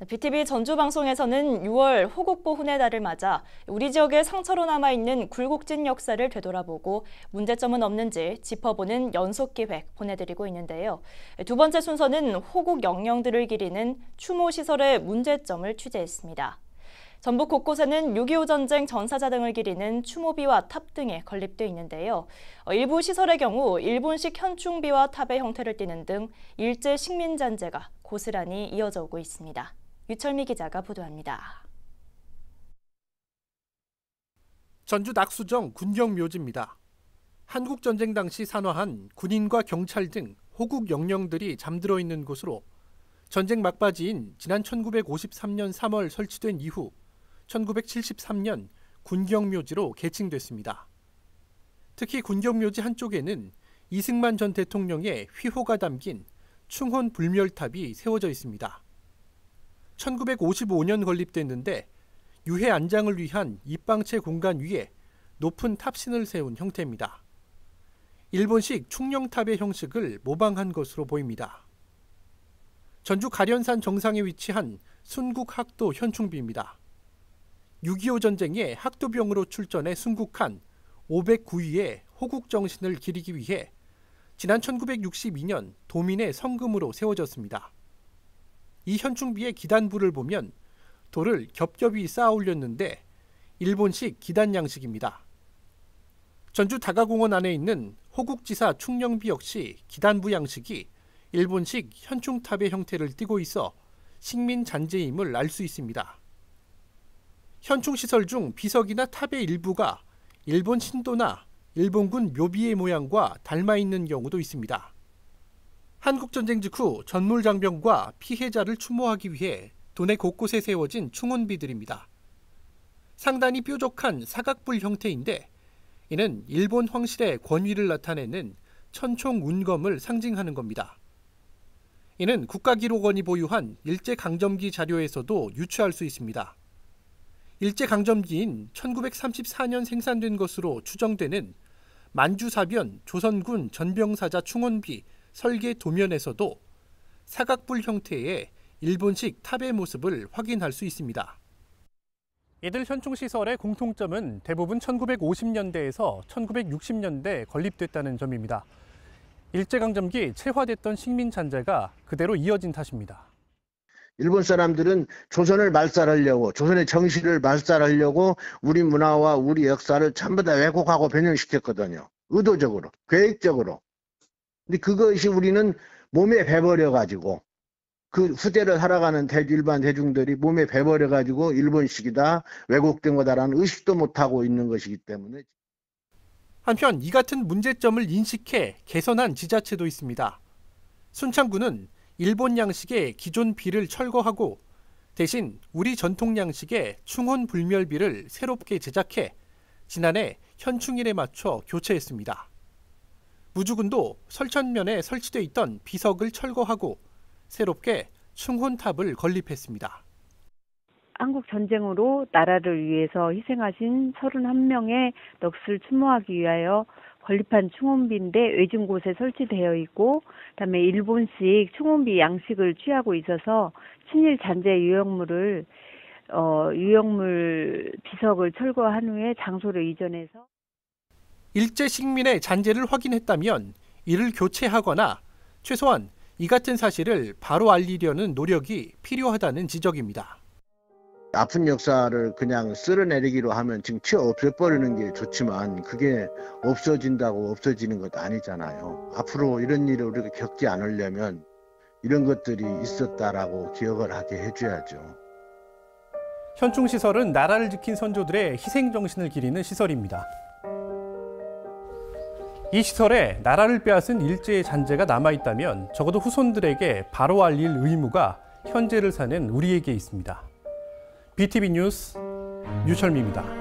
BTV 전주 방송에서는 6월 호국보훈의 달을 맞아 우리 지역의 상처로 남아있는 굴곡진 역사를 되돌아보고 문제점은 없는지 짚어보는 연속 기획 보내드리고 있는데요. 두 번째 순서는 호국 영령들을 기리는 추모시설의 문제점을 취재했습니다. 전북 곳곳에는 6.25 전쟁 전사자 등을 기리는 추모비와 탑 등이 건립돼 있는데요. 일부 시설의 경우 일본식 현충비와 탑의 형태를 띠는 등 일제 식민잔재가 고스란히 이어져 오고 있습니다. 유철미 기자가 보도합니다. 전주 낙수정 군경묘지입니다. 한국전쟁 당시 산화한 군인과 경찰 등 호국 영령들이 잠들어 있는 곳으로 전쟁 막바지인 지난 1953년 3월 설치된 이후 1973년 군경묘지로 개칭됐습니다. 특히 군경묘지 한쪽에는 이승만 전 대통령의 휘호가 담긴 충혼 불멸탑이 세워져 있습니다. 1955년 건립됐는데 유해 안장을 위한 입방체 공간 위에 높은 탑신을 세운 형태입니다. 일본식 충령탑의 형식을 모방한 것으로 보입니다. 전주 가련산 정상에 위치한 순국학도 현충비입니다. 6.25 전쟁에 학도병으로 출전해 순국한 509위의 호국 정신을 기리기 위해 지난 1962년 도민의 성금으로 세워졌습니다. 이 현충비의 기단부를 보면 돌을 겹겹이 쌓아 올렸는데 일본식 기단 양식입니다. 전주 다가공원 안에 있는 호국지사 충령비 역시 기단부 양식이 일본식 현충탑의 형태를 띠고 있어 식민 잔재임을 알 수 있습니다. 현충시설 중 비석이나 탑의 일부가 일본 신도나 일본군 묘비의 모양과 닮아 있는 경우도 있습니다. 한국전쟁 직후 전몰장병과 피해자를 추모하기 위해 도내 곳곳에 세워진 충혼비들입니다. 상단이 뾰족한 사각뿔 형태인데 이는 일본 황실의 권위를 나타내는 천총운검을 상징하는 겁니다. 이는 국가기록원이 보유한 일제강점기 자료에서도 유추할 수 있습니다. 일제강점기인 1934년 생산된 것으로 추정되는 만주사변 조선군 전병사자 충혼비 설계 도면에서도 사각뿔 형태의 일본식 탑의 모습을 확인할 수 있습니다. 이들 현충시설의 공통점은 대부분 1950년대에서 1960년대 건립됐다는 점입니다. 일제강점기 체화됐던 식민잔재가 그대로 이어진 탓입니다. 일본 사람들은 조선을 말살하려고, 조선의 정신을 말살하려고 우리 문화와 우리 역사를 전부 다 왜곡하고 변형시켰거든요. 의도적으로, 계획적으로. 근데 그것이 우리는 몸에 배버려가지고 그 후대를 살아가는 일반 대중들이 몸에 배버려가지고 일본식이다, 왜곡된 거다라는 의식도 못하고 있는 것이기 때문에. 한편 이 같은 문제점을 인식해 개선한 지자체도 있습니다. 순창구는 일본 양식의 기존 비를 철거하고 대신 우리 전통 양식의 충혼불멸비를 새롭게 제작해 지난해 현충일에 맞춰 교체했습니다. 무주군도 설천면에 설치돼 있던 비석을 철거하고 새롭게 충혼탑을 건립했습니다. 한국 전쟁으로 나라를 위해서 희생하신 31명의 넋을 추모하기 위하여 건립한 충혼비인데 외진 곳에 설치되어 있고 그다음에 일본식 충혼비 양식을 취하고 있어서 친일 잔재 유형물 비석을 철거한 후에 장소를 이전해서 일제 식민의 잔재를 확인했다면 이를 교체하거나 최소한 이 같은 사실을 바로 알리려는 노력이 필요하다는 지적입니다. 아픈 역사를 그냥 쓸어내리기로 하면 지금 튀어 없애버리는 게 좋지만 그게 없어진다고 없어지는 것도 아니잖아요. 앞으로 이런 일을 우리가 겪지 않으려면 이런 것들이 있었다라고 기억을 하게 해줘야죠. 현충시설은 나라를 지킨 선조들의 희생정신을 기리는 시설입니다. 이 시설에 나라를 빼앗은 일제의 잔재가 남아있다면 적어도 후손들에게 바로 알릴 의무가 현재를 사는 우리에게 있습니다. BTV 뉴스 유철미입니다.